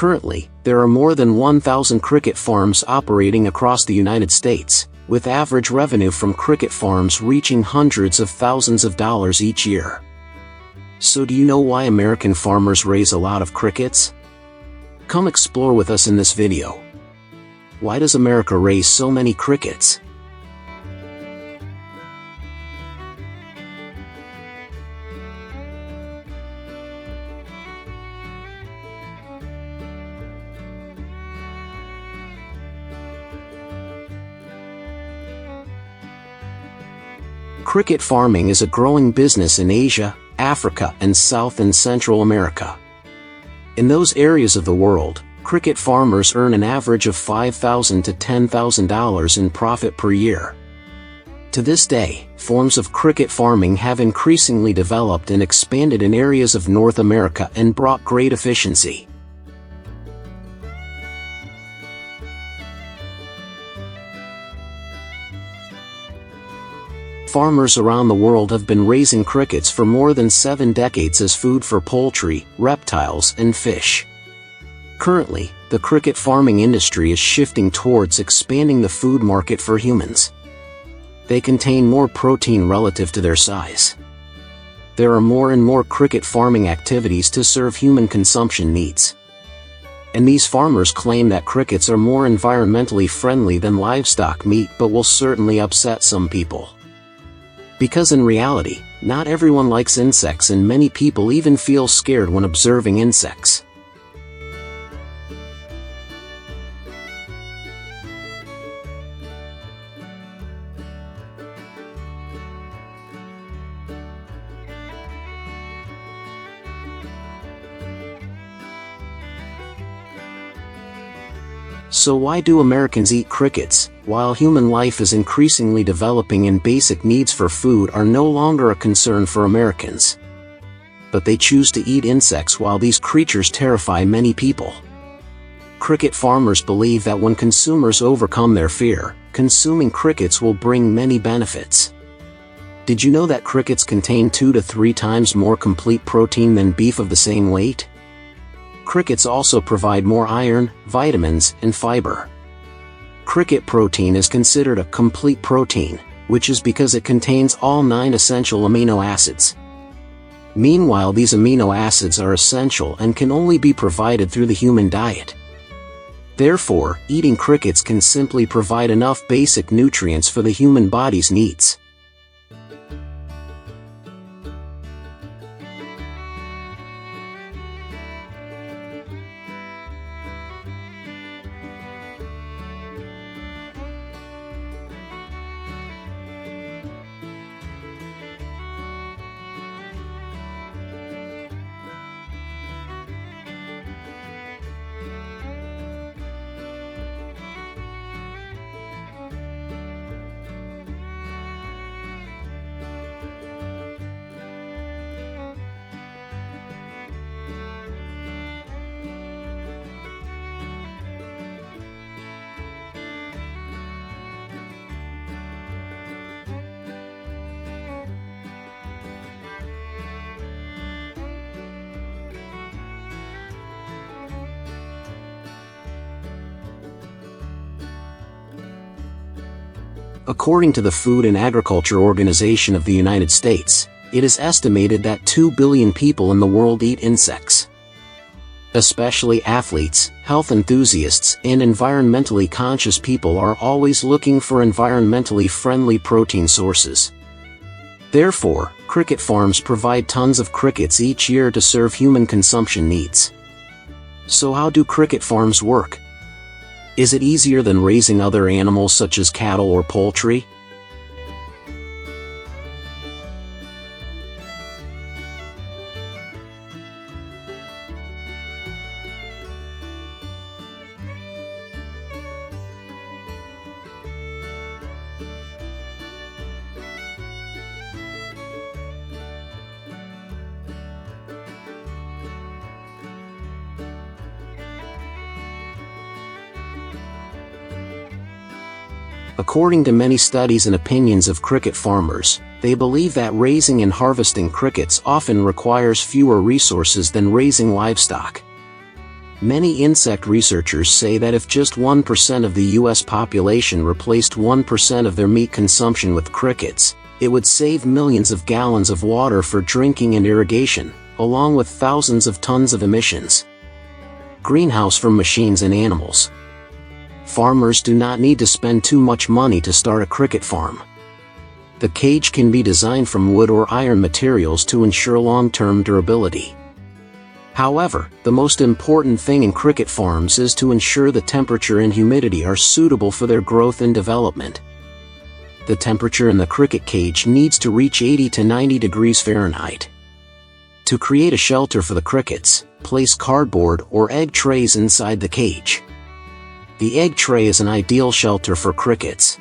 Currently, there are more than 1,000 cricket farms operating across the United States, with average revenue from cricket farms reaching hundreds of thousands of dollars each year. So do you know why American farmers raise a lot of crickets? Come explore with us in this video. Why does America raise so many crickets? Cricket farming is a growing business in Asia, Africa, and South and Central America. In those areas of the world, cricket farmers earn an average of $5,000 to $10,000 in profit per year. To this day, forms of cricket farming have increasingly developed and expanded in areas of North America and brought great efficiency. Farmers around the world have been raising crickets for more than 7 decades as food for poultry, reptiles, and fish. Currently, the cricket farming industry is shifting towards expanding the food market for humans. They contain more protein relative to their size. There are more and more cricket farming activities to serve human consumption needs. And these farmers claim that crickets are more environmentally friendly than livestock meat, but will certainly upset some people. Because in reality, not everyone likes insects, and many people even feel scared when observing insects. So why do Americans eat crickets? While human life is increasingly developing and basic needs for food are no longer a concern for Americans. But they choose to eat insects while these creatures terrify many people. Cricket farmers believe that when consumers overcome their fear, consuming crickets will bring many benefits. Did you know that crickets contain 2 to 3 times more complete protein than beef of the same weight? Crickets also provide more iron, vitamins, and fiber. Cricket protein is considered a complete protein, which is because it contains all 9 essential amino acids. Meanwhile, these amino acids are essential and can only be provided through the human diet. Therefore, eating crickets can simply provide enough basic nutrients for the human body's needs. According to the Food and Agriculture Organization of the United States, it is estimated that 2 billion people in the world eat insects. Especially athletes, health enthusiasts, and environmentally conscious people are always looking for environmentally friendly protein sources. Therefore, cricket farms provide tons of crickets each year to serve human consumption needs. So how do cricket farms work? Is it easier than raising other animals such as cattle or poultry? According to many studies and opinions of cricket farmers, they believe that raising and harvesting crickets often requires fewer resources than raising livestock. Many insect researchers say that if just 1% of the US population replaced 1% of their meat consumption with crickets, it would save millions of gallons of water for drinking and irrigation, along with thousands of tons of emissions. Greenhouse from machines and animals. Farmers do not need to spend too much money to start a cricket farm. The cage can be designed from wood or iron materials to ensure long-term durability. However, the most important thing in cricket farms is to ensure the temperature and humidity are suitable for their growth and development. The temperature in the cricket cage needs to reach 80 to 90 degrees Fahrenheit. To create a shelter for the crickets, place cardboard or egg trays inside the cage. The egg tray is an ideal shelter for crickets.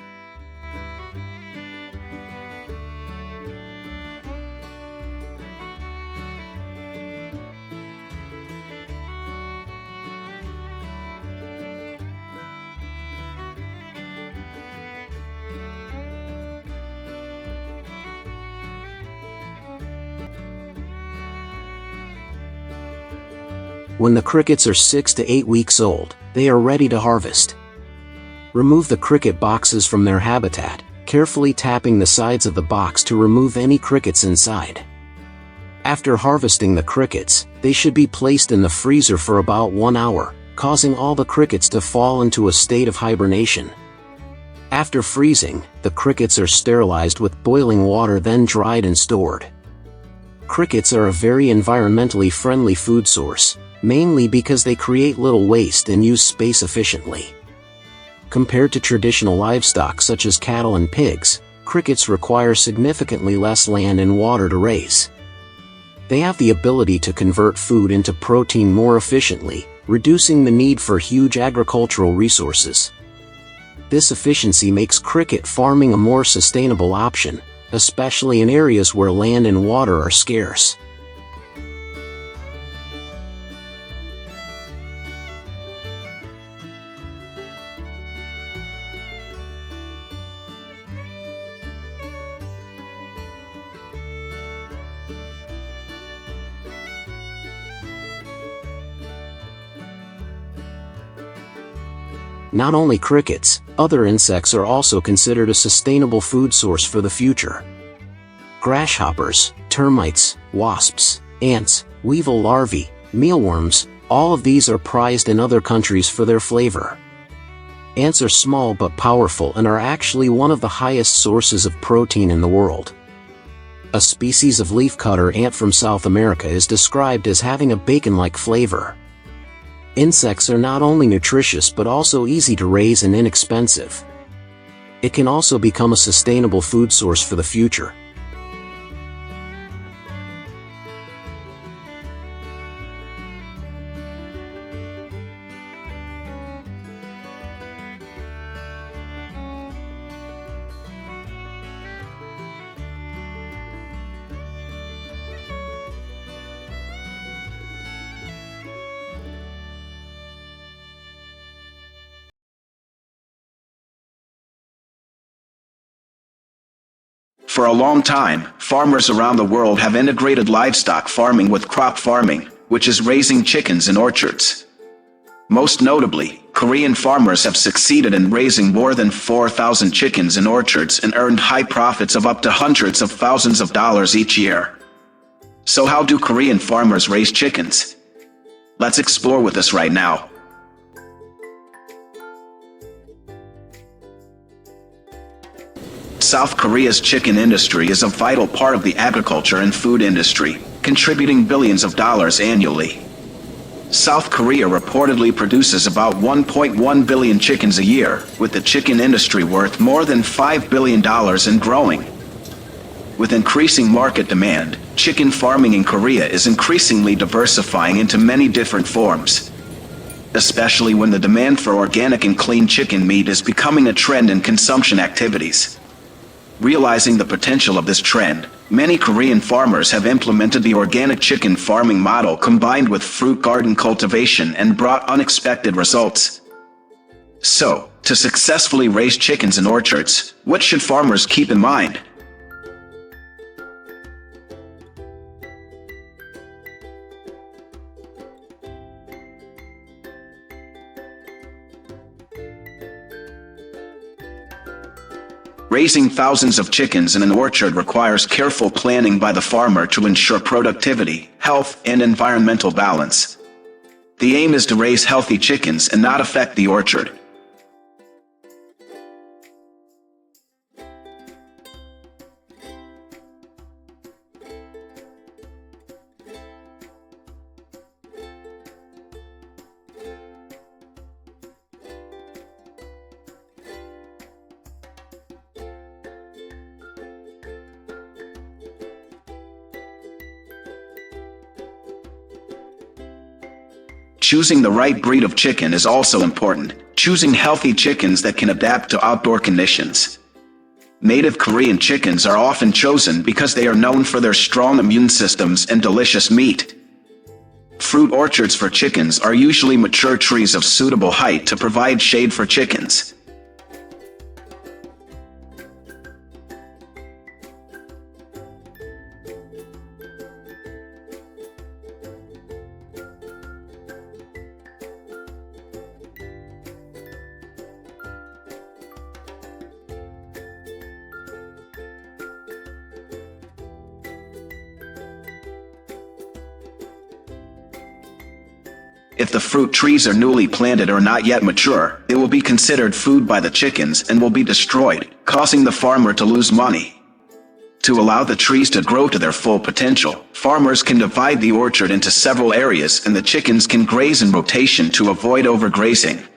When the crickets are 6 to 8 weeks old, they are ready to harvest. Remove the cricket boxes from their habitat, carefully tapping the sides of the box to remove any crickets inside. After harvesting the crickets, they should be placed in the freezer for about 1 hour, causing all the crickets to fall into a state of hibernation. After freezing, the crickets are sterilized with boiling water, then dried and stored. Crickets are a very environmentally friendly food source, mainly because they create little waste and use space efficiently. Compared to traditional livestock such as cattle and pigs, crickets require significantly less land and water to raise. They have the ability to convert food into protein more efficiently, reducing the need for huge agricultural resources. This efficiency makes cricket farming a more sustainable option, especially in areas where land and water are scarce. Not only crickets, other insects are also considered a sustainable food source for the future. Grasshoppers, termites, wasps, ants, weevil larvae, mealworms, all of these are prized in other countries for their flavor. Ants are small but powerful and are actually one of the highest sources of protein in the world. A species of leafcutter ant from South America is described as having a bacon-like flavor. Insects are not only nutritious but also easy to raise and inexpensive. It can also become a sustainable food source for the future. For a long time, farmers around the world have integrated livestock farming with crop farming, which is raising chickens in orchards. Most notably, Korean farmers have succeeded in raising more than 4,000 chickens in orchards and earned high profits of up to hundreds of thousands of dollars each year. So how do Korean farmers raise chickens? Let's explore with us right now. South Korea's chicken industry is a vital part of the agriculture and food industry, contributing billions of dollars annually. South Korea reportedly produces about 1.1 billion chickens a year, with the chicken industry worth more than $5 billion and growing. With increasing market demand, chicken farming in Korea is increasingly diversifying into many different forms, especially when the demand for organic and clean chicken meat is becoming a trend in consumption activities. Realizing the potential of this trend, many Korean farmers have implemented the organic chicken farming model combined with fruit garden cultivation and brought unexpected results. So, to successfully raise chickens in orchards, what should farmers keep in mind? Raising thousands of chickens in an orchard requires careful planning by the farmer to ensure productivity, health, and environmental balance. The aim is to raise healthy chickens and not affect the orchard. Choosing the right breed of chicken is also important, choosing healthy chickens that can adapt to outdoor conditions. Native Korean chickens are often chosen because they are known for their strong immune systems and delicious meat. Fruit orchards for chickens are usually mature trees of suitable height to provide shade for chickens. If the fruit trees are newly planted or not yet mature, they will be considered food by the chickens and will be destroyed, causing the farmer to lose money. To allow the trees to grow to their full potential, farmers can divide the orchard into several areas and the chickens can graze in rotation to avoid overgrazing.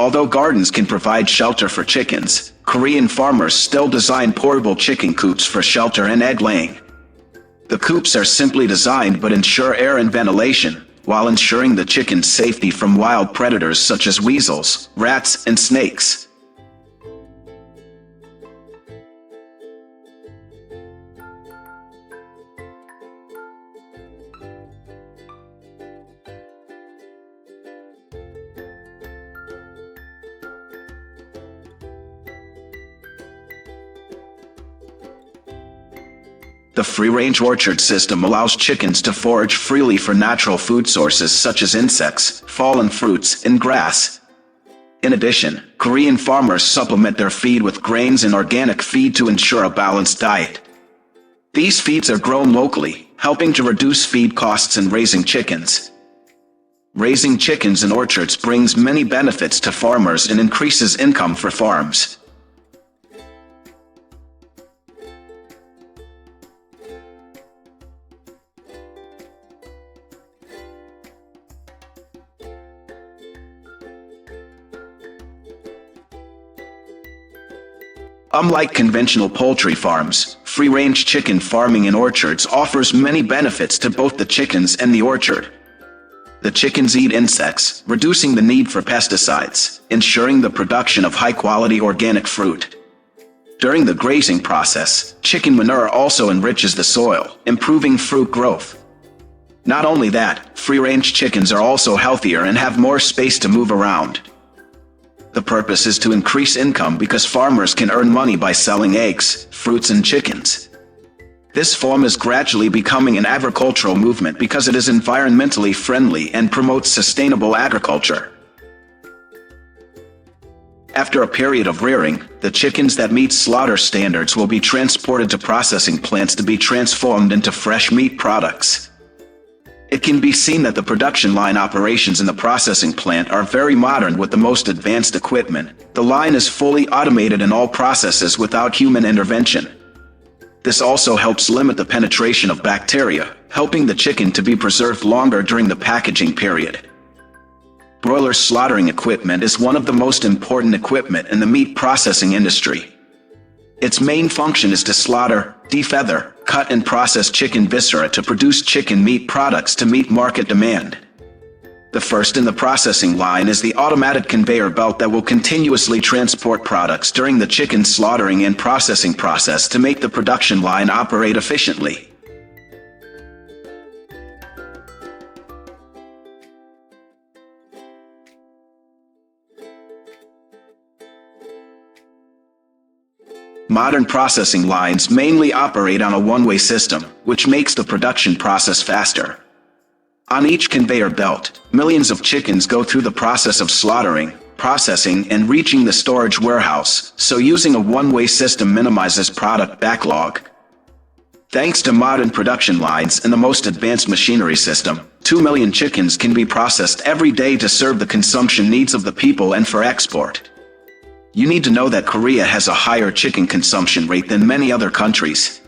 Although gardens can provide shelter for chickens, Korean farmers still design portable chicken coops for shelter and egg laying. The coops are simply designed but ensure air and ventilation, while ensuring the chicken's safety from wild predators such as weasels, rats, and snakes. The free-range orchard system allows chickens to forage freely for natural food sources such as insects, fallen fruits, and grass. In addition, Korean farmers supplement their feed with grains and organic feed to ensure a balanced diet. These feeds are grown locally, helping to reduce feed costs and raising chickens. Raising chickens in orchards brings many benefits to farmers and increases income for farms. Unlike conventional poultry farms, free-range chicken farming in orchards offers many benefits to both the chickens and the orchard. The chickens eat insects, reducing the need for pesticides, ensuring the production of high-quality organic fruit. During the grazing process, chicken manure also enriches the soil, improving fruit growth. Not only that, free-range chickens are also healthier and have more space to move around. The purpose is to increase income because farmers can earn money by selling eggs, fruits, and chickens. This form is gradually becoming an agricultural movement because it is environmentally friendly and promotes sustainable agriculture. After a period of rearing, the chickens that meet slaughter standards will be transported to processing plants to be transformed into fresh meat products. It can be seen that the production line operations in the processing plant are very modern with the most advanced equipment. The line is fully automated in all processes without human intervention. This also helps limit the penetration of bacteria, helping the chicken to be preserved longer during the packaging period. Broiler slaughtering equipment is one of the most important equipment in the meat processing industry. Its main function is to slaughter, defeather, cut and process chicken viscera to produce chicken meat products to meet market demand. The first in the processing line is the automated conveyor belt that will continuously transport products during the chicken slaughtering and processing process to make the production line operate efficiently. Modern processing lines mainly operate on a one-way system, which makes the production process faster. On each conveyor belt, millions of chickens go through the process of slaughtering, processing, and reaching the storage warehouse, so using a one-way system minimizes product backlog. Thanks to modern production lines and the most advanced machinery system, 2 million chickens can be processed every day to serve the consumption needs of the people and for export. You need to know that Korea has a higher chicken consumption rate than many other countries.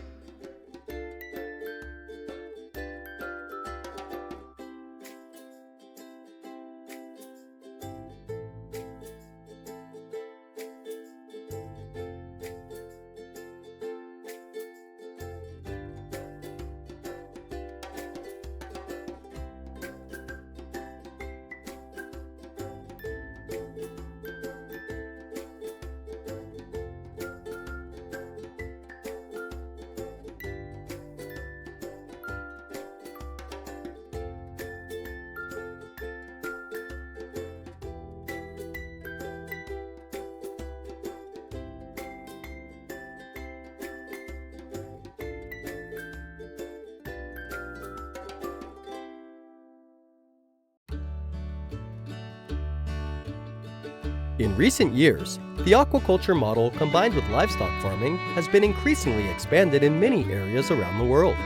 In recent years, the aquaculture model combined with livestock farming has been increasingly expanded in many areas around the world,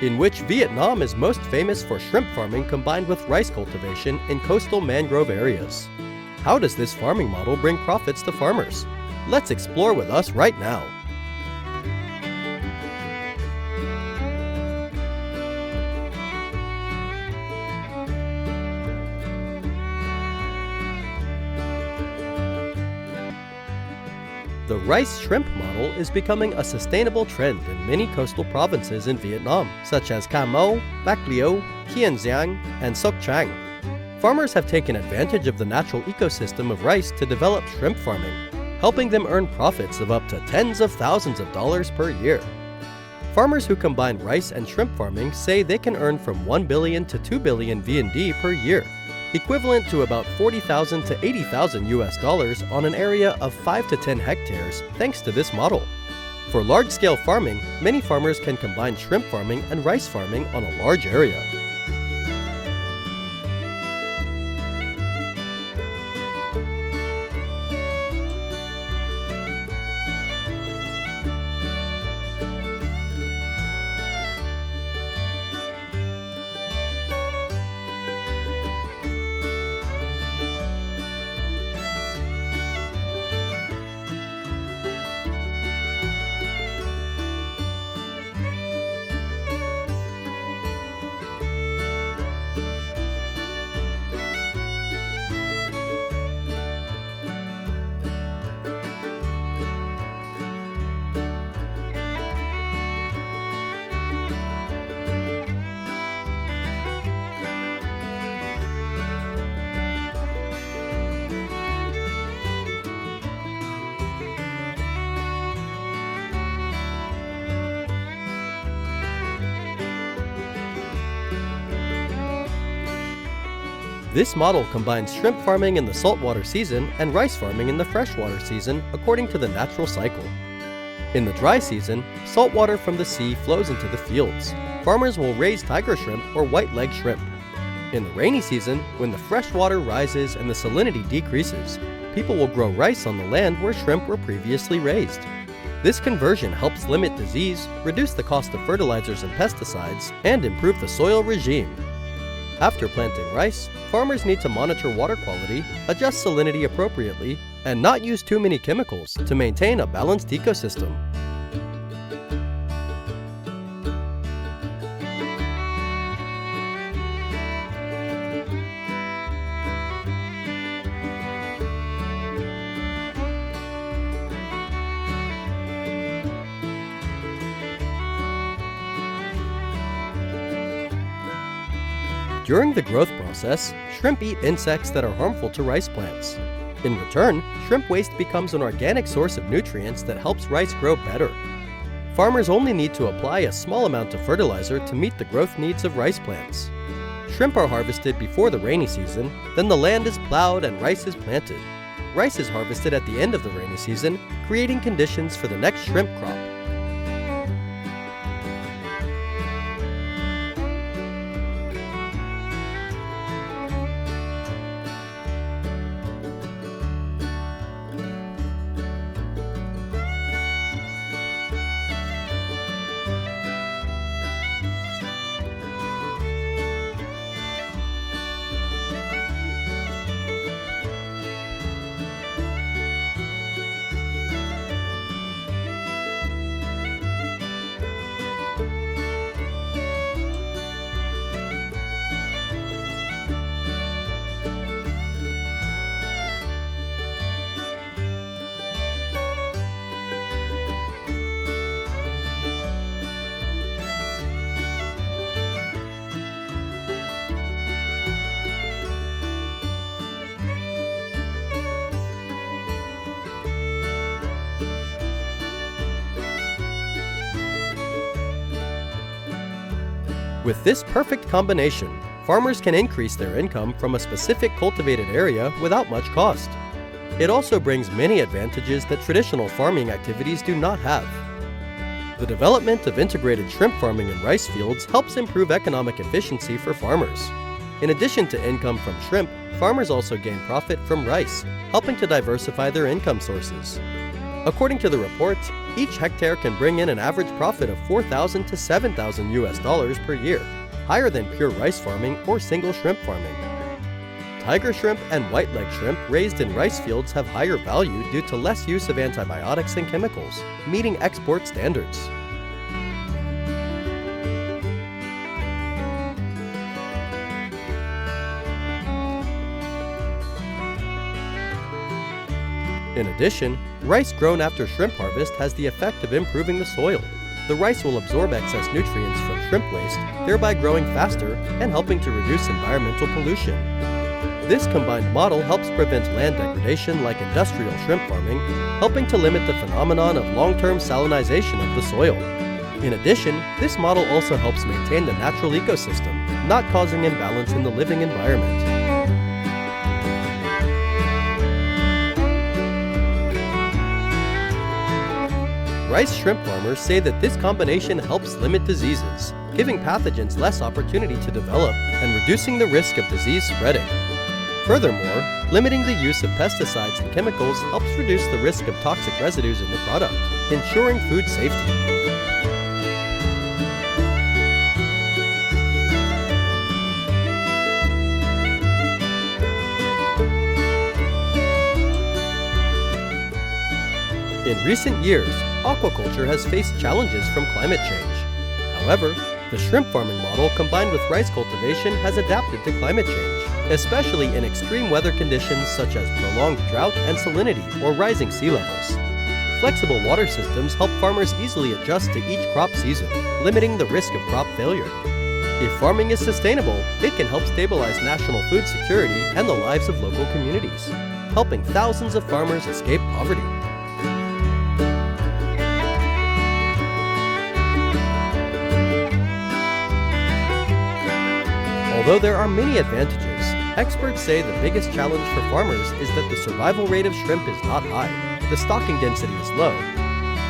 in which Vietnam is most famous for shrimp farming combined with rice cultivation in coastal mangrove areas. How does this farming model bring profits to farmers? Let's explore with us right now. The rice shrimp model is becoming a sustainable trend in many coastal provinces in Vietnam, such as Cà Mau, Bac Lieu, Kiên Giang, and Soc Trang. Farmers have taken advantage of the natural ecosystem of rice to develop shrimp farming, helping them earn profits of up to tens of thousands of dollars per year. Farmers who combine rice and shrimp farming say they can earn from 1 billion to 2 billion VND per year, equivalent to about 40,000 to 80,000 US dollars on an area of 5 to 10 hectares thanks to this model. For large-scale farming, many farmers can combine shrimp farming and rice farming on a large area. This model combines shrimp farming in the saltwater season and rice farming in the freshwater season according to the natural cycle. In the dry season, salt water from the sea flows into the fields. Farmers will raise tiger shrimp or white-leg shrimp. In the rainy season, when the fresh water rises and the salinity decreases, people will grow rice on the land where shrimp were previously raised. This conversion helps limit disease, reduce the cost of fertilizers and pesticides, and improve the soil regime. After planting rice, farmers need to monitor water quality, adjust salinity appropriately, and not use too many chemicals to maintain a balanced ecosystem. During the growth process, shrimp eat insects that are harmful to rice plants. In return, shrimp waste becomes an organic source of nutrients that helps rice grow better. Farmers only need to apply a small amount of fertilizer to meet the growth needs of rice plants. Shrimp are harvested before the rainy season, then the land is plowed and rice is planted. Rice is harvested at the end of the rainy season, creating conditions for the next shrimp crop. With this perfect combination, farmers can increase their income from a specific cultivated area without much cost. It also brings many advantages that traditional farming activities do not have. The development of integrated shrimp farming in rice fields helps improve economic efficiency for farmers. In addition to income from shrimp, farmers also gain profit from rice, helping to diversify their income sources. According to the report, each hectare can bring in an average profit of $4,000 to $7,000 per year, higher than pure rice farming or single shrimp farming. Tiger shrimp and white-leg shrimp raised in rice fields have higher value due to less use of antibiotics and chemicals, meeting export standards. In addition, rice grown after shrimp harvest has the effect of improving the soil. The rice will absorb excess nutrients from shrimp waste, thereby growing faster and helping to reduce environmental pollution. This combined model helps prevent land degradation like industrial shrimp farming, helping to limit the phenomenon of long-term salinization of the soil. In addition, this model also helps maintain the natural ecosystem, not causing imbalance in the living environment. Rice shrimp farmers say that this combination helps limit diseases, giving pathogens less opportunity to develop and reducing the risk of disease spreading. Furthermore, limiting the use of pesticides and chemicals helps reduce the risk of toxic residues in the product, ensuring food safety. In recent years, aquaculture has faced challenges from climate change. However, the shrimp farming model combined with rice cultivation has adapted to climate change, especially in extreme weather conditions such as prolonged drought and salinity or rising sea levels. Flexible water systems help farmers easily adjust to each crop season, limiting the risk of crop failure. If farming is sustainable, it can help stabilize national food security and the lives of local communities, helping thousands of farmers escape poverty. Although there are many advantages, experts say the biggest challenge for farmers is that the survival rate of shrimp is not high, the stocking density is low,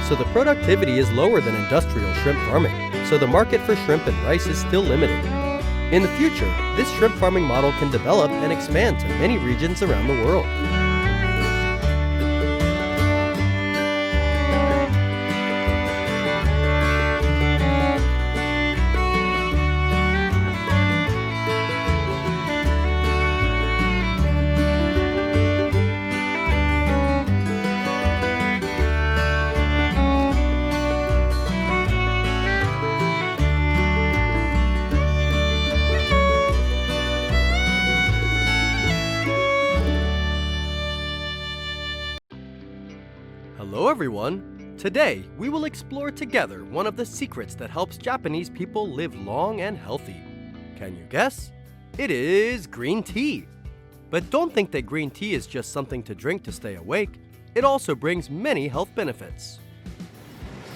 so the productivity is lower than industrial shrimp farming, so the market for shrimp and rice is still limited. In the future, this shrimp farming model can develop and expand to many regions around the world. Hello everyone! Today, we will explore together one of the secrets that helps Japanese people live long and healthy. Can you guess? It is green tea. But don't think that green tea is just something to drink to stay awake. It also brings many health benefits.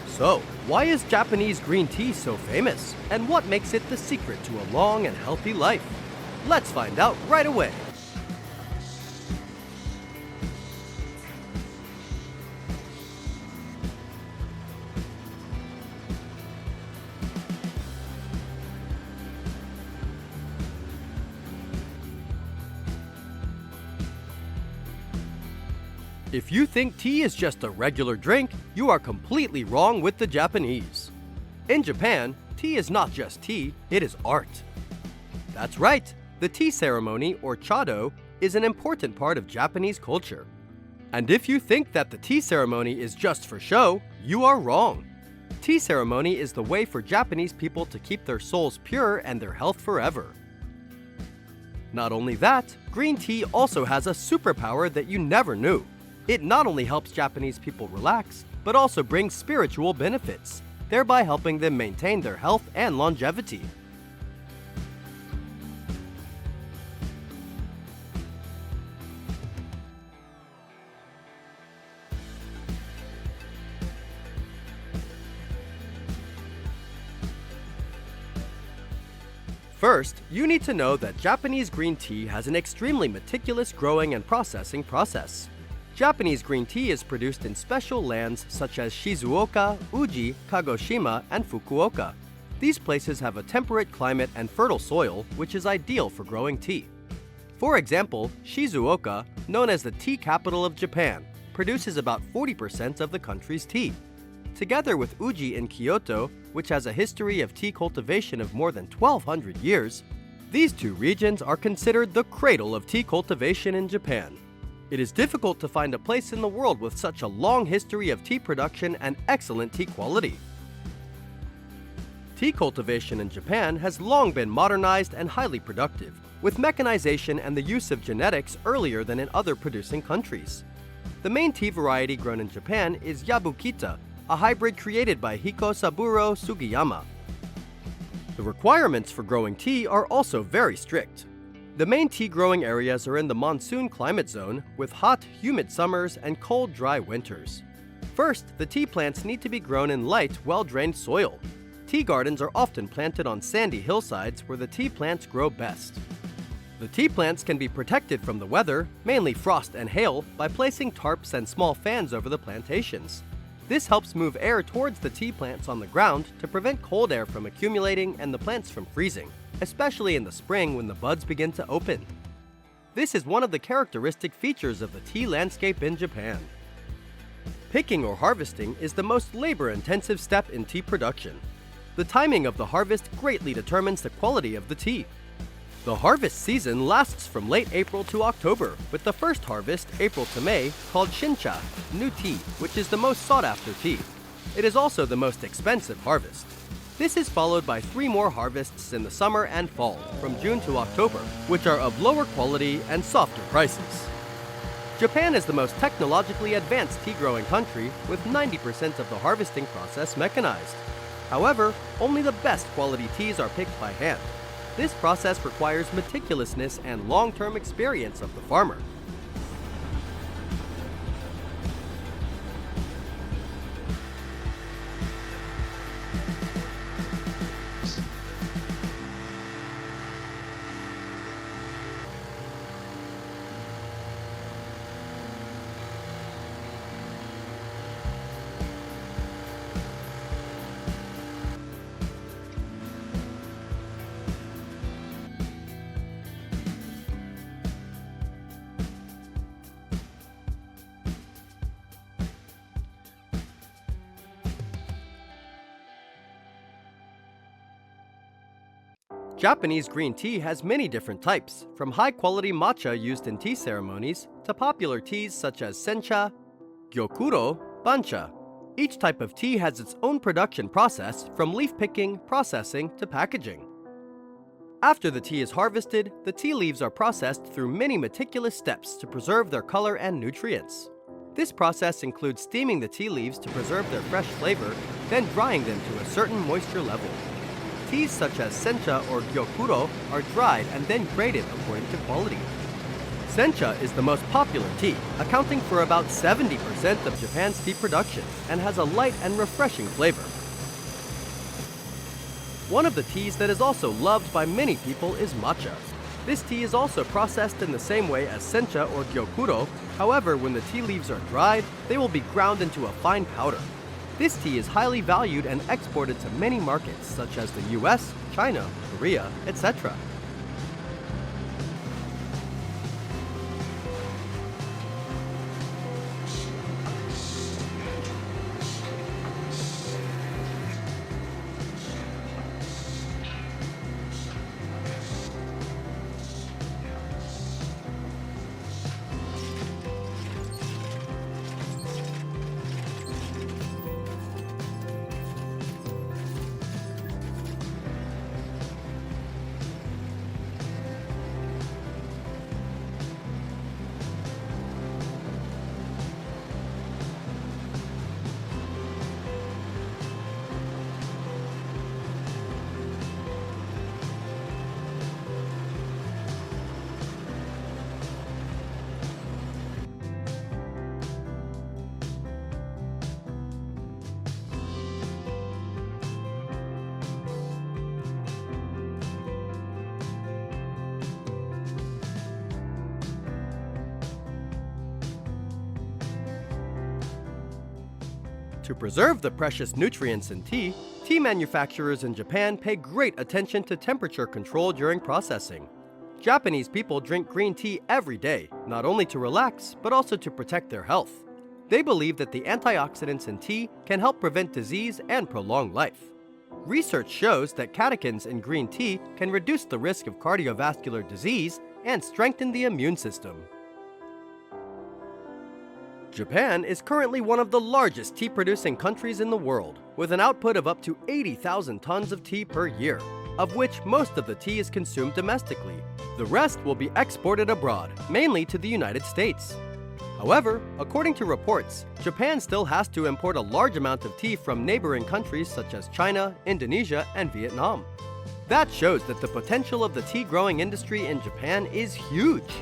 So, why is Japanese green tea so famous? And what makes it the secret to a long and healthy life? Let's find out right away. If you think tea is just a regular drink, you are completely wrong with the Japanese. In Japan, tea is not just tea, it is art. That's right, the tea ceremony, or chado, is an important part of Japanese culture. And if you think that the tea ceremony is just for show, you are wrong. Tea ceremony is the way for Japanese people to keep their souls pure and their health forever. Not only that, green tea also has a superpower that you never knew. It not only helps Japanese people relax, but also brings spiritual benefits, thereby helping them maintain their health and longevity. First, you need to know that Japanese green tea has an extremely meticulous growing and processing process. Japanese green tea is produced in special lands such as Shizuoka, Uji, Kagoshima, and Fukuoka. These places have a temperate climate and fertile soil, which is ideal for growing tea. For example, Shizuoka, known as the tea capital of Japan, produces about 40% of the country's tea. Together with Uji in Kyoto, which has a history of tea cultivation of more than 1,200 years, these two regions are considered the cradle of tea cultivation in Japan. It is difficult to find a place in the world with such a long history of tea production and excellent tea quality. Tea cultivation in Japan has long been modernized and highly productive, with mechanization and the use of genetics earlier than in other producing countries. The main tea variety grown in Japan is Yabukita, a hybrid created by Hikosaburo Sugiyama. The requirements for growing tea are also very strict. The main tea growing areas are in the monsoon climate zone, with hot, humid summers and cold, dry winters. First, the tea plants need to be grown in light, well-drained soil. Tea gardens are often planted on sandy hillsides where the tea plants grow best. The tea plants can be protected from the weather, mainly frost and hail, by placing tarps and small fans over the plantations. This helps move air towards the tea plants on the ground to prevent cold air from accumulating and the plants from freezing, especially in the spring when the buds begin to open. This is one of the characteristic features of the tea landscape in Japan. Picking or harvesting is the most labor-intensive step in tea production. The timing of the harvest greatly determines the quality of the tea. The harvest season lasts from late April to October, with the first harvest, April to May, called shincha, new tea, which is the most sought-after tea. It is also the most expensive harvest. This is followed by 3 more harvests in the summer and fall, from June to October, which are of lower quality and softer prices. Japan is the most technologically advanced tea-growing country, with 90% of the harvesting process mechanized. However, only the best quality teas are picked by hand. This process requires meticulousness and long-term experience of the farmer. Japanese green tea has many different types, from high-quality matcha used in tea ceremonies to popular teas such as sencha, gyokuro, bancha. Each type of tea has its own production process, from leaf picking, processing, to packaging. After the tea is harvested, the tea leaves are processed through many meticulous steps to preserve their color and nutrients. This process includes steaming the tea leaves to preserve their fresh flavor, then drying them to a certain moisture level. Teas such as sencha or gyokuro are dried and then graded according to quality. Sencha is the most popular tea, accounting for about 70% of Japan's tea production, and has a light and refreshing flavor. One of the teas that is also loved by many people is matcha. This tea is also processed in the same way as sencha or gyokuro. However, when the tea leaves are dried, they will be ground into a fine powder. This tea is highly valued and exported to many markets such as the US, China, Korea, etc. To preserve the precious nutrients in tea, tea manufacturers in Japan pay great attention to temperature control during processing. Japanese people drink green tea every day, not only to relax, but also to protect their health. They believe that the antioxidants in tea can help prevent disease and prolong life. Research shows that catechins in green tea can reduce the risk of cardiovascular disease and strengthen the immune system. Japan is currently one of the largest tea-producing countries in the world, with an output of up to 80,000 tons of tea per year, of which most of the tea is consumed domestically. The rest will be exported abroad, mainly to the United States. However, according to reports, Japan still has to import a large amount of tea from neighboring countries such as China, Indonesia, and Vietnam. That shows that the potential of the tea growing industry in Japan is huge.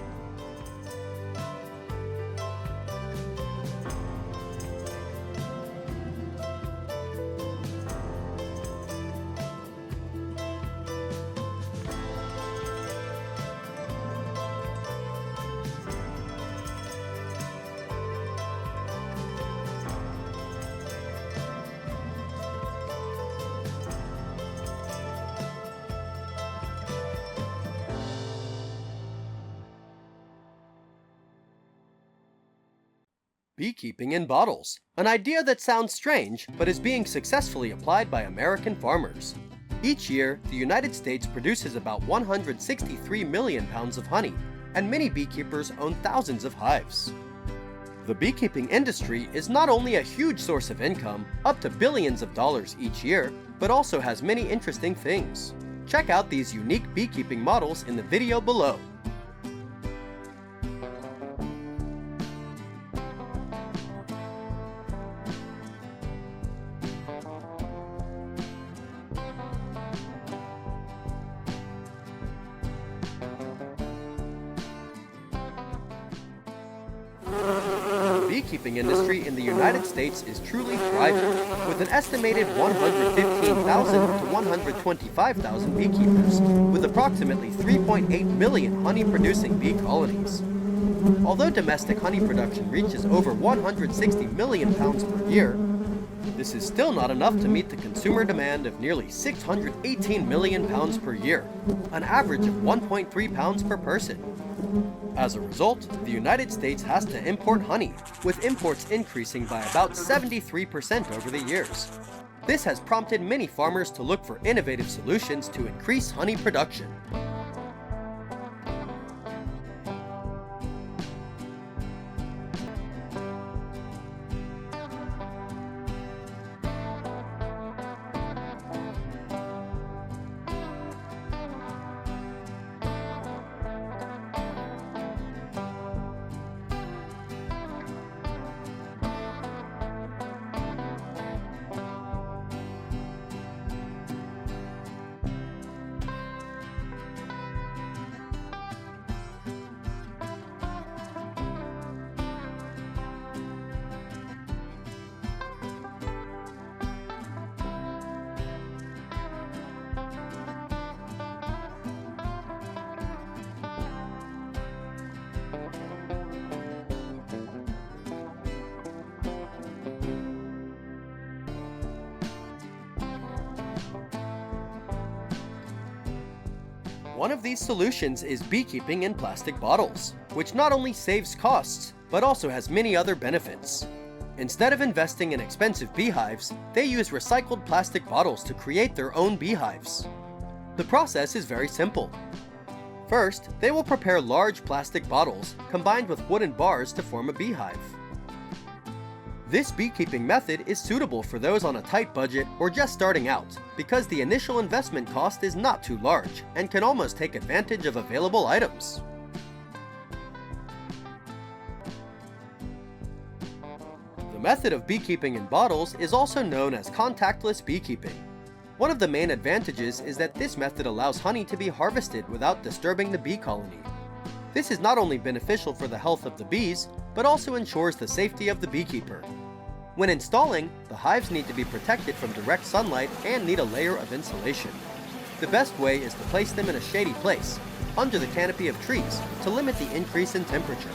Beekeeping in bottles, an idea that sounds strange but is being successfully applied by American farmers. Each year, the United States produces about 163 million pounds of honey, and many beekeepers own thousands of hives. The beekeeping industry is not only a huge source of income, up to billions of dollars each year, but also has many interesting things. Check out these unique beekeeping models in the video below. The beekeeping industry in the United States is truly thriving, with an estimated 115,000 to 125,000 beekeepers, with approximately 3.8 million honey-producing bee colonies. Although domestic honey production reaches over 160 million pounds per year, this is still not enough to meet the consumer demand of nearly 618 million pounds per year, an average of 1.3 pounds per person. As a result, the United States has to import honey, with imports increasing by about 73% over the years. This has prompted many farmers to look for innovative solutions to increase honey production. One of these solutions is beekeeping in plastic bottles, which not only saves costs, but also has many other benefits. Instead of investing in expensive beehives, they use recycled plastic bottles to create their own beehives. The process is very simple. First, they will prepare large plastic bottles combined with wooden bars to form a beehive. This beekeeping method is suitable for those on a tight budget or just starting out, because the initial investment cost is not too large and can almost take advantage of available items. The method of beekeeping in bottles is also known as contactless beekeeping. One of the main advantages is that this method allows honey to be harvested without disturbing the bee colony. This is not only beneficial for the health of the bees, but also ensures the safety of the beekeeper. When installing, the hives need to be protected from direct sunlight and need a layer of insulation. The best way is to place them in a shady place, under the canopy of trees, to limit the increase in temperature.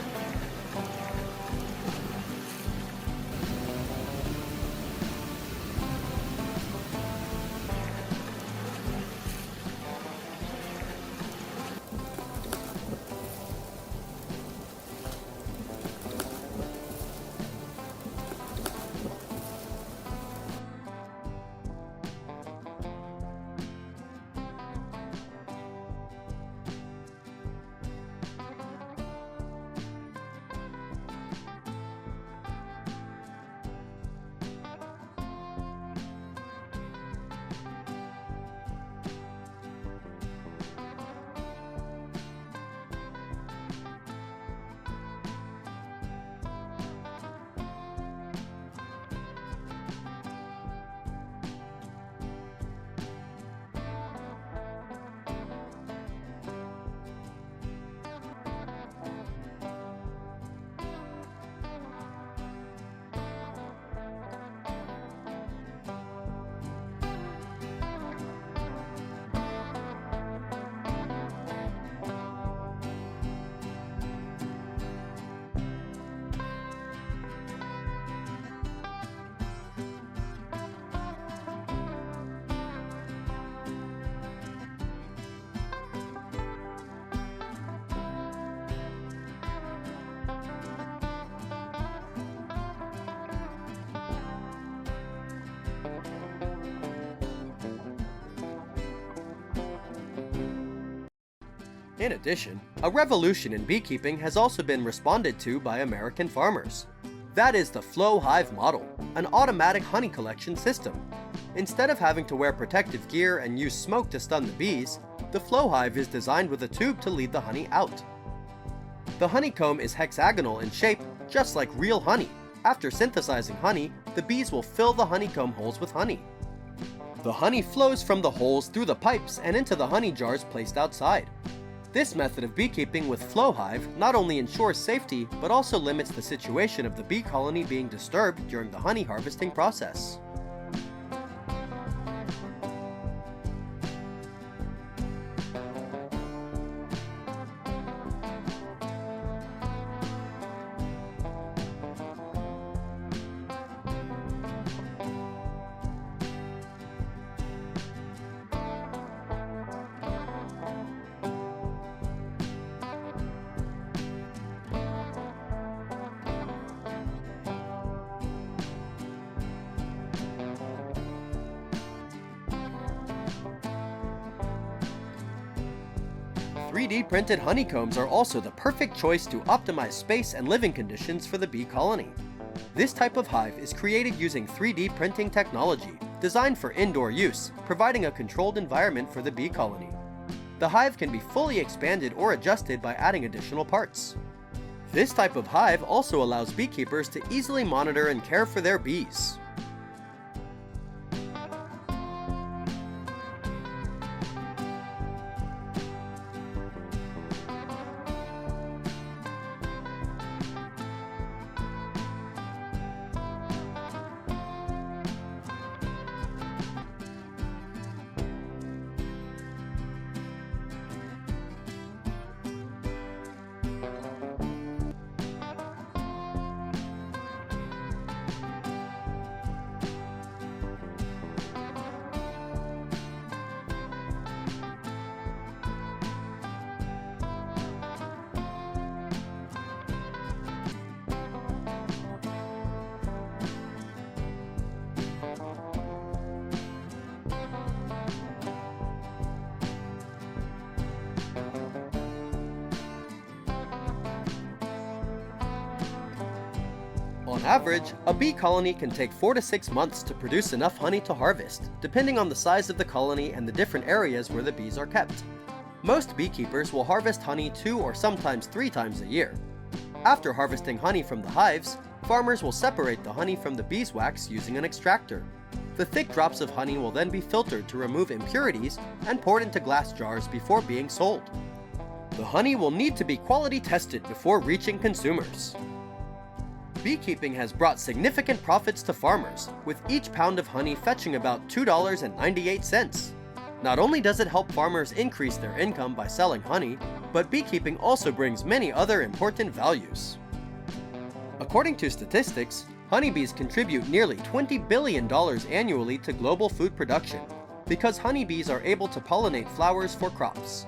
In addition, a revolution in beekeeping has also been responded to by American farmers. That is the flow hive model, an automatic honey collection system. Instead of having to wear protective gear and use smoke to stun the bees, the flow hive is designed with a tube to lead the honey out. The honeycomb is hexagonal in shape, just like real honey. After synthesizing honey, the bees will fill the honeycomb holes with honey. The honey flows from the holes through the pipes and into the honey jars placed outside. This method of beekeeping with flow hive not only ensures safety, but also limits the situation of the bee colony being disturbed during the honey harvesting process. "3D printed honeycombs are also the perfect choice to optimize space and living conditions for the bee colony. This type of hive is created using 3D printing technology, designed for indoor use, providing a controlled environment for the bee colony. The hive can be fully expanded or adjusted by adding additional parts. This type of hive also allows beekeepers to easily monitor and care for their bees. On average, a bee colony can take 4 to 6 months to produce enough honey to harvest, depending on the size of the colony and the different areas where the bees are kept. Most beekeepers will harvest honey 2 or sometimes 3 times a year. After harvesting honey from the hives, farmers will separate the honey from the beeswax using an extractor. The thick drops of honey will then be filtered to remove impurities and poured into glass jars before being sold. The honey will need to be quality tested before reaching consumers. Beekeeping has brought significant profits to farmers, with each pound of honey fetching about $2.98. Not only does it help farmers increase their income by selling honey, but beekeeping also brings many other important values. According to statistics, honeybees contribute nearly $20 billion annually to global food production, because honeybees are able to pollinate flowers for crops.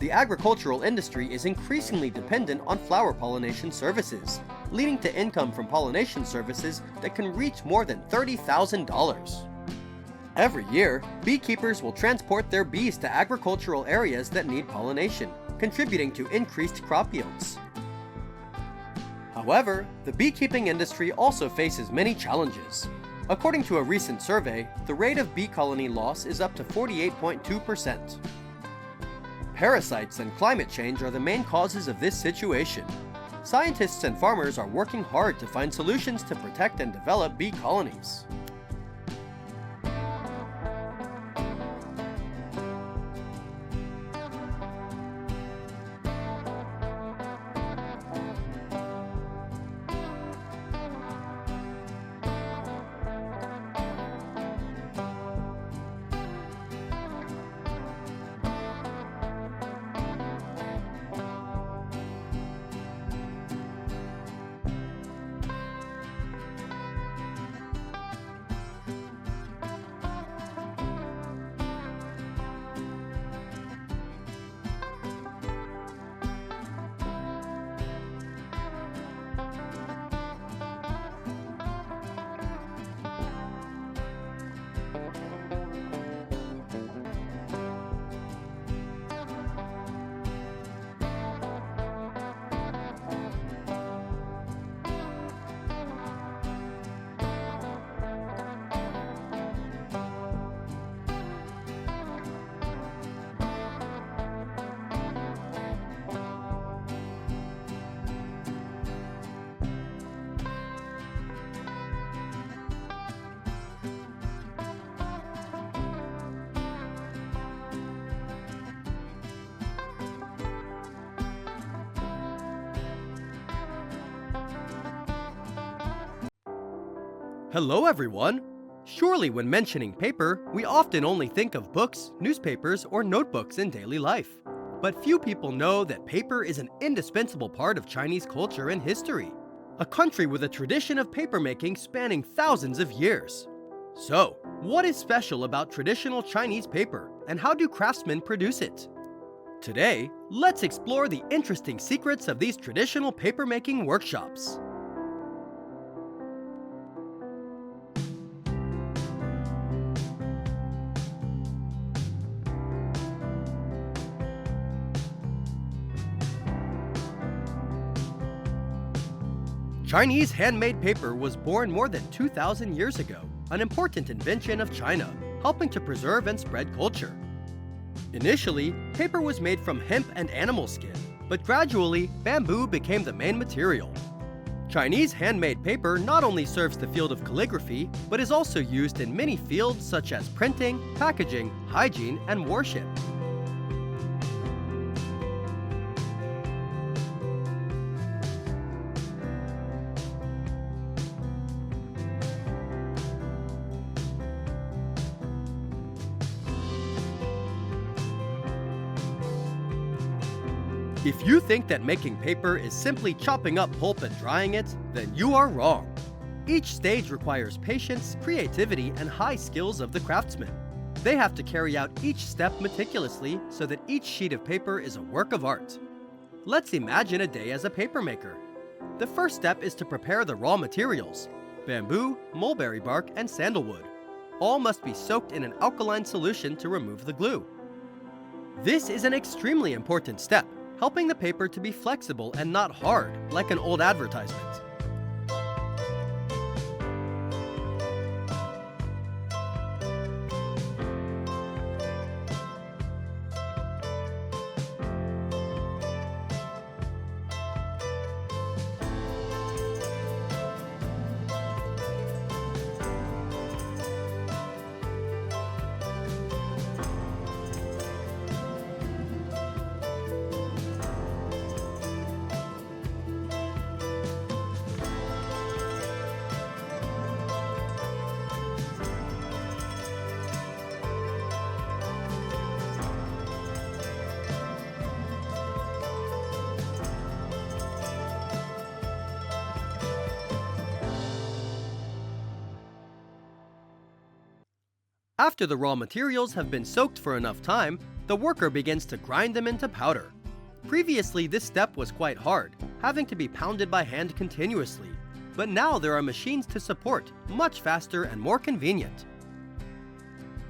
The agricultural industry is increasingly dependent on flower pollination services, leading to income from pollination services that can reach more than $30,000. Every year, beekeepers will transport their bees to agricultural areas that need pollination, contributing to increased crop yields. However, the beekeeping industry also faces many challenges. According to a recent survey, the rate of bee colony loss is up to 48.2%. Parasites and climate change are the main causes of this situation. Scientists and farmers are working hard to find solutions to protect and develop bee colonies. Hello everyone! Surely when mentioning paper, we often only think of books, newspapers, or notebooks in daily life. But few people know that paper is an indispensable part of Chinese culture and history, a country with a tradition of papermaking spanning thousands of years. So, what is special about traditional Chinese paper, and how do craftsmen produce it? Today, let's explore the interesting secrets of these traditional papermaking workshops. Chinese handmade paper was born more than 2,000 years ago, an important invention of China, helping to preserve and spread culture. Initially, paper was made from hemp and animal skin, but gradually, bamboo became the main material. Chinese handmade paper not only serves the field of calligraphy, but is also used in many fields such as printing, packaging, hygiene, and worship. If you think that making paper is simply chopping up pulp and drying it, then you are wrong. Each stage requires patience, creativity, and high skills of the craftsman. They have to carry out each step meticulously so that each sheet of paper is a work of art. Let's imagine a day as a papermaker. The first step is to prepare the raw materials: bamboo, mulberry bark, and sandalwood. All must be soaked in an alkaline solution to remove the glue. This is an extremely important step, helping the paper to be flexible and not hard, like an old advertisement. After the raw materials have been soaked for enough time, the worker begins to grind them into powder. Previously, this step was quite hard, having to be pounded by hand continuously, but now there are machines to support, much faster and more convenient.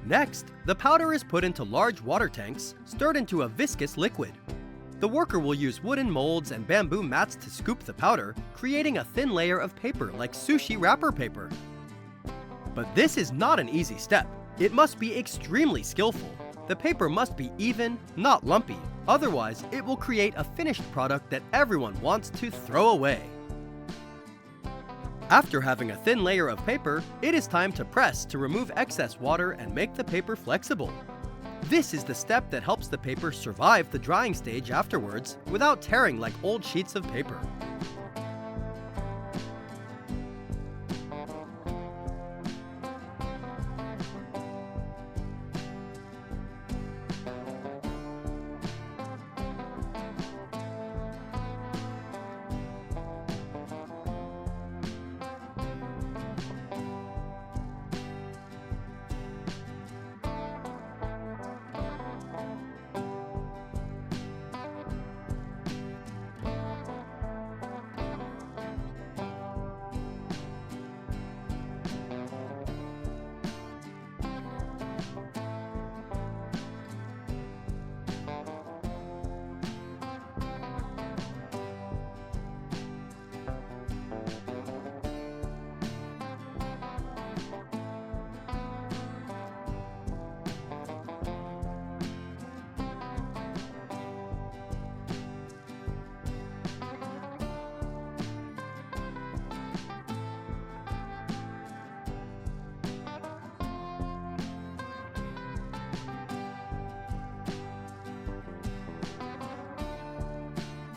Next, the powder is put into large water tanks, stirred into a viscous liquid. The worker will use wooden molds and bamboo mats to scoop the powder, creating a thin layer of paper like sushi wrapper paper. But this is not an easy step. It must be extremely skillful. The paper must be even, not lumpy. Otherwise, it will create a finished product that everyone wants to throw away. After having a thin layer of paper, it is time to press to remove excess water and make the paper flexible. This is the step that helps the paper survive the drying stage afterwards without tearing like old sheets of paper.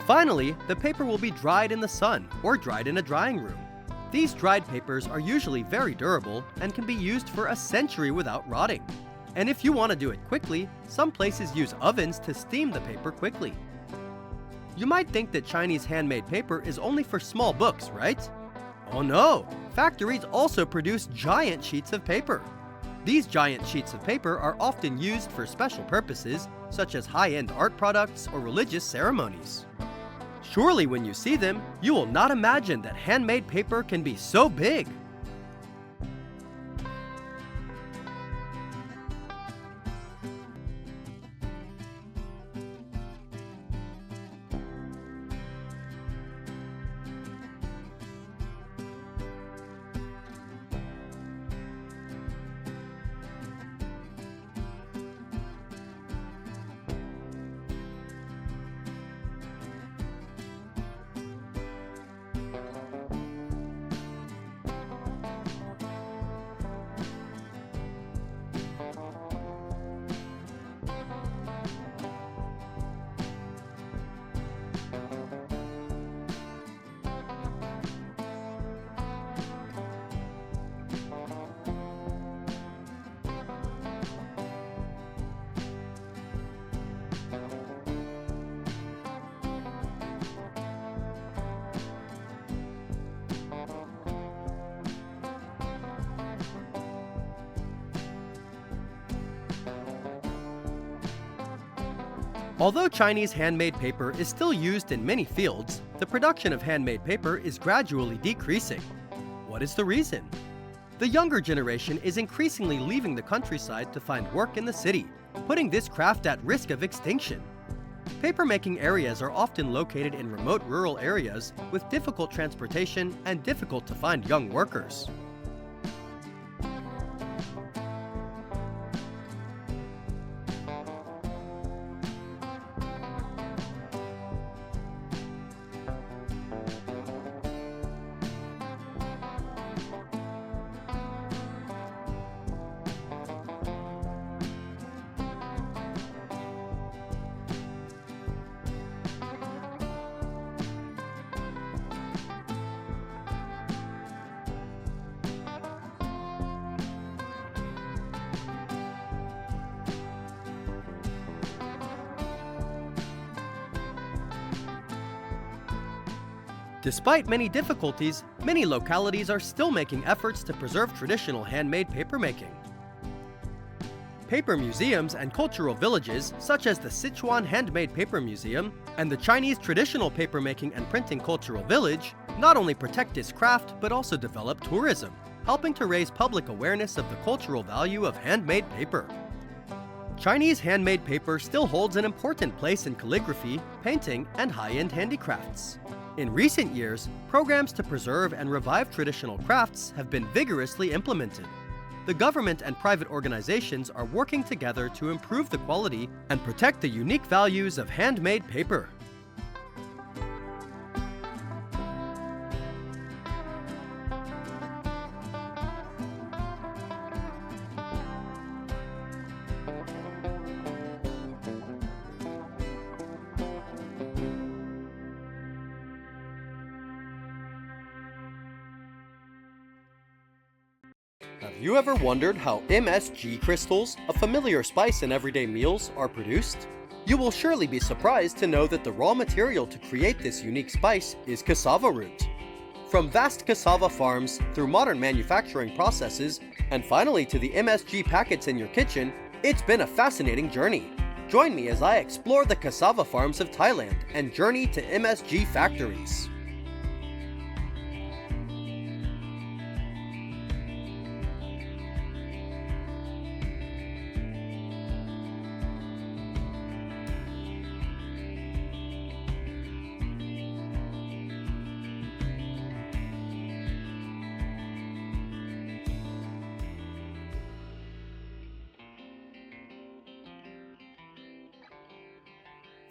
Finally, the paper will be dried in the sun or dried in a drying room. These dried papers are usually very durable and can be used for a century without rotting. And if you want to do it quickly, some places use ovens to steam the paper quickly. You might think that Chinese handmade paper is only for small books, right? Oh no! Factories also produce giant sheets of paper. These giant sheets of paper are often used for special purposes, such as high-end art products or religious ceremonies. Surely when you see them, you will not imagine that handmade paper can be so big. Although Chinese handmade paper is still used in many fields, the production of handmade paper is gradually decreasing. What is the reason? The younger generation is increasingly leaving the countryside to find work in the city, putting this craft at risk of extinction. Paper-making areas are often located in remote rural areas with difficult transportation and difficult to find young workers. Despite many difficulties, many localities are still making efforts to preserve traditional handmade papermaking. Paper museums and cultural villages, such as the Sichuan Handmade Paper Museum and the Chinese Traditional Papermaking and Printing Cultural Village, not only protect this craft but also develop tourism, helping to raise public awareness of the cultural value of handmade paper. Chinese handmade paper still holds an important place in calligraphy, painting, and high-end handicrafts. In recent years, programs to preserve and revive traditional crafts have been vigorously implemented. The government and private organizations are working together to improve the quality and protect the unique values of handmade paper. Have you ever wondered how MSG crystals, a familiar spice in everyday meals, are produced? You will surely be surprised to know that the raw material to create this unique spice is cassava root. From vast cassava farms, through modern manufacturing processes, and finally to the MSG packets in your kitchen, it's been a fascinating journey. Join me as I explore the cassava farms of Thailand and journey to MSG factories.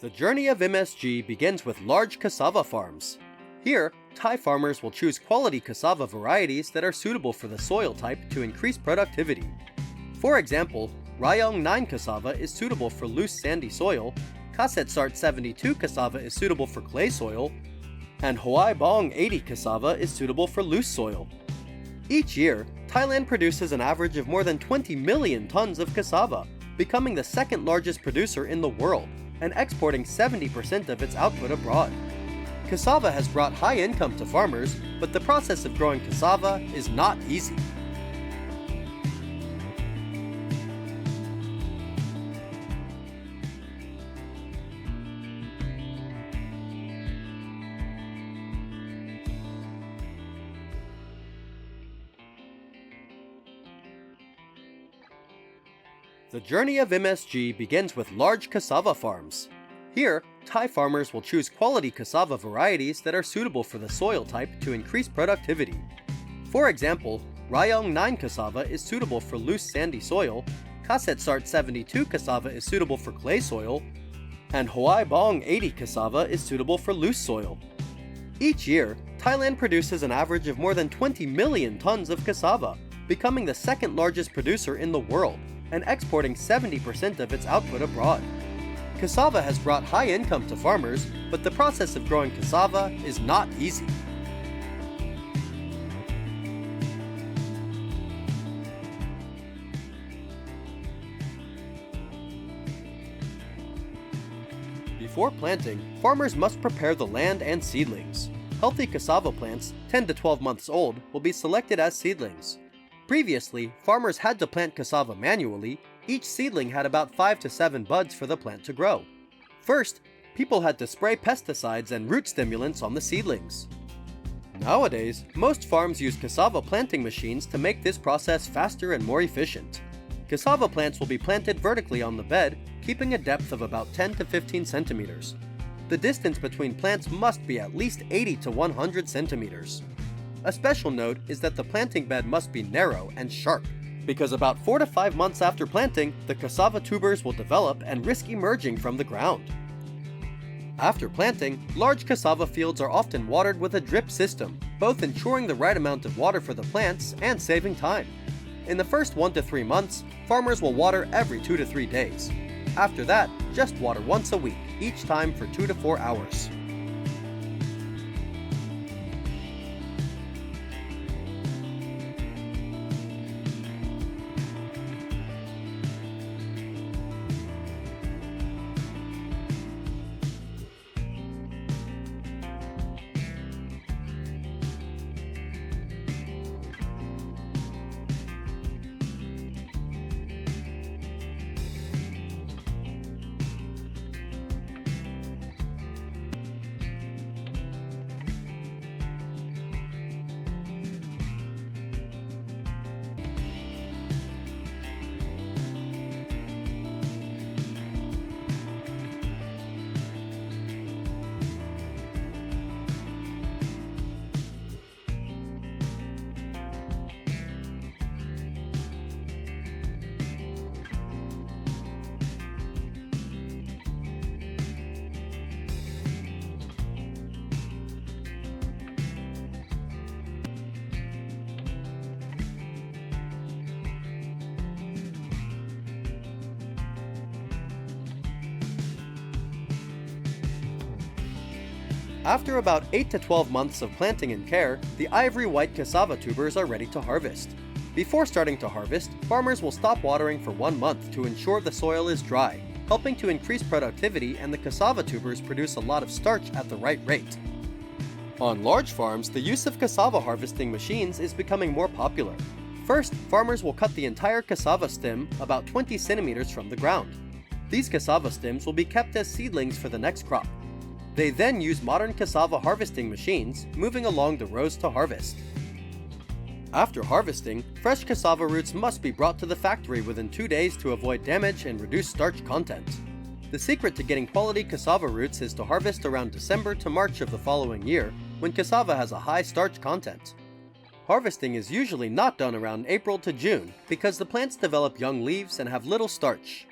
The journey of MSG begins with large cassava farms. Here, Thai farmers will choose quality cassava varieties that are suitable for the soil type to increase productivity. For example, Rayong 9 cassava is suitable for loose sandy soil, Kasetsart 72 cassava is suitable for clay soil, and Hoai Bong 80 cassava is suitable for loose soil. Each year, Thailand produces an average of more than 20 million tons of cassava, becoming the second largest producer in the world, and exporting 70% of its output abroad. Cassava has brought high income to farmers, but the process of growing cassava is not easy. The journey of MSG begins with large cassava farms. Here, Thai farmers will choose quality cassava varieties that are suitable for the soil type to increase productivity. For example, Rayong 9 cassava is suitable for loose sandy soil, Kasetsart 72 cassava is suitable for clay soil, and Hoai Bong 80 cassava is suitable for loose soil. Each year, Thailand produces an average of more than 20 million tons of cassava, becoming the second largest producer in the world, and exporting 70% of its output abroad. Cassava has brought high income to farmers, but the process of growing cassava is not easy. Before planting, farmers must prepare the land and seedlings. Healthy cassava plants, 10 to 12 months old, will be selected as seedlings. Previously, farmers had to plant cassava manually. Each seedling had about 5 to 7 buds for the plant to grow. First, people had to spray pesticides and root stimulants on the seedlings. Nowadays, most farms use cassava planting machines to make this process faster and more efficient. Cassava plants will be planted vertically on the bed, keeping a depth of about 10 to 15 centimeters. The distance between plants must be at least 80 to 100 centimeters. A special note is that the planting bed must be narrow and sharp, because about 4 to 5 months after planting, the cassava tubers will develop and risk emerging from the ground. After planting, large cassava fields are often watered with a drip system, both ensuring the right amount of water for the plants and saving time. In the first 1 to 3 months, farmers will water every 2 to 3 days. After that, just water once a week, each time for 2 to 4 hours. After about 8 to 12 months of planting and care, the ivory white cassava tubers are ready to harvest. Before starting to harvest, farmers will stop watering for 1 month to ensure the soil is dry, helping to increase productivity, and the cassava tubers produce a lot of starch at the right rate. On large farms, the use of cassava harvesting machines is becoming more popular. First, farmers will cut the entire cassava stem about 20 centimeters from the ground. These cassava stems will be kept as seedlings for the next crop. They then use modern cassava harvesting machines, moving along the rows to harvest. After harvesting, fresh cassava roots must be brought to the factory within 2 days to avoid damage and reduce starch content. The secret to getting quality cassava roots is to harvest around December to March of the following year, when cassava has a high starch content. Harvesting is usually not done around April to June because the plants develop young leaves and have little starch.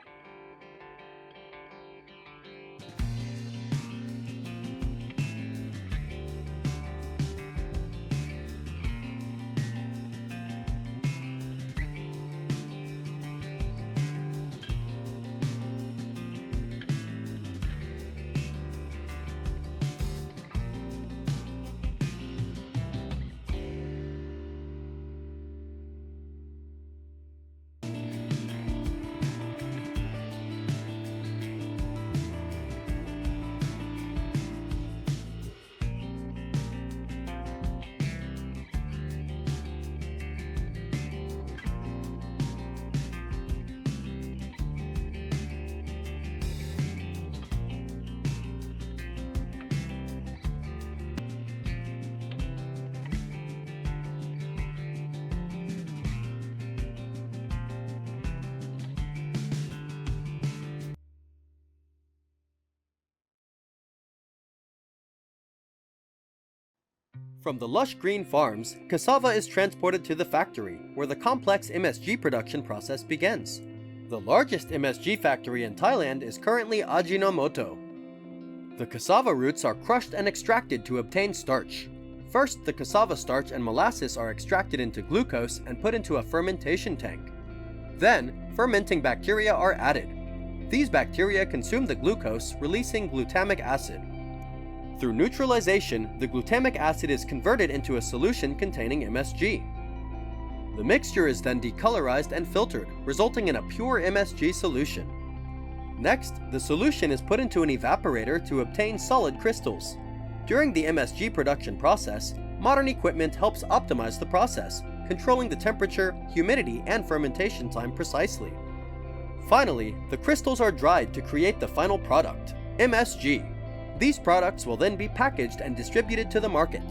From the lush green farms, cassava is transported to the factory, where the complex MSG production process begins. The largest MSG factory in Thailand is currently Ajinomoto. The cassava roots are crushed and extracted to obtain starch. First, the cassava starch and molasses are extracted into glucose and put into a fermentation tank. Then, fermenting bacteria are added. These bacteria consume the glucose, releasing glutamic acid. Through neutralization, the glutamic acid is converted into a solution containing MSG. The mixture is then decolorized and filtered, resulting in a pure MSG solution. Next, the solution is put into an evaporator to obtain solid crystals. During the MSG production process, modern equipment helps optimize the process, controlling the temperature, humidity, and fermentation time precisely. Finally, the crystals are dried to create the final product, MSG. These products will then be packaged and distributed to the market.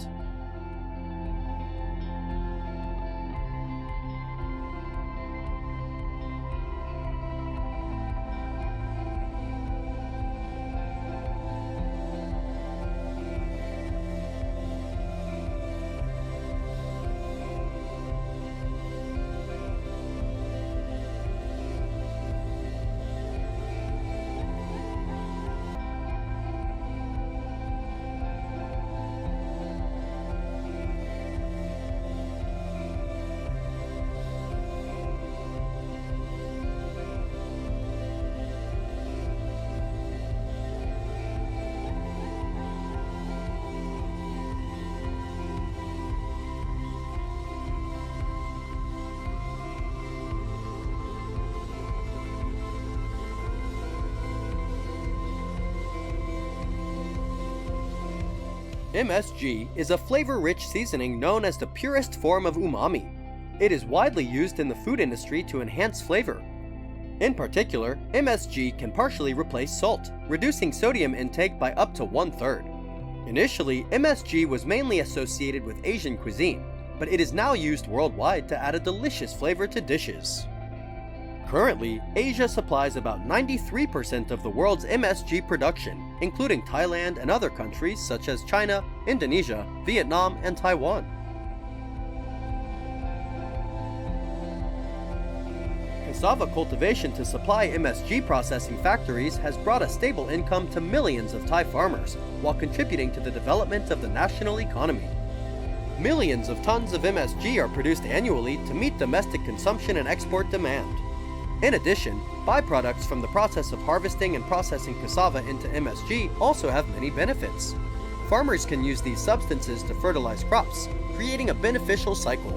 MSG is a flavor-rich seasoning known as the purest form of umami. It is widely used in the food industry to enhance flavor. In particular, MSG can partially replace salt, reducing sodium intake by up to 1/3. Initially, MSG was mainly associated with Asian cuisine, but it is now used worldwide to add a delicious flavor to dishes. Currently, Asia supplies about 93% of the world's MSG production, including Thailand and other countries such as China, Indonesia, Vietnam, and Taiwan. Cassava cultivation to supply MSG processing factories has brought a stable income to millions of Thai farmers, while contributing to the development of the national economy. Millions of tons of MSG are produced annually to meet domestic consumption and export demand. In addition, byproducts from the process of harvesting and processing cassava into MSG also have many benefits. Farmers can use these substances to fertilize crops, creating a beneficial cycle.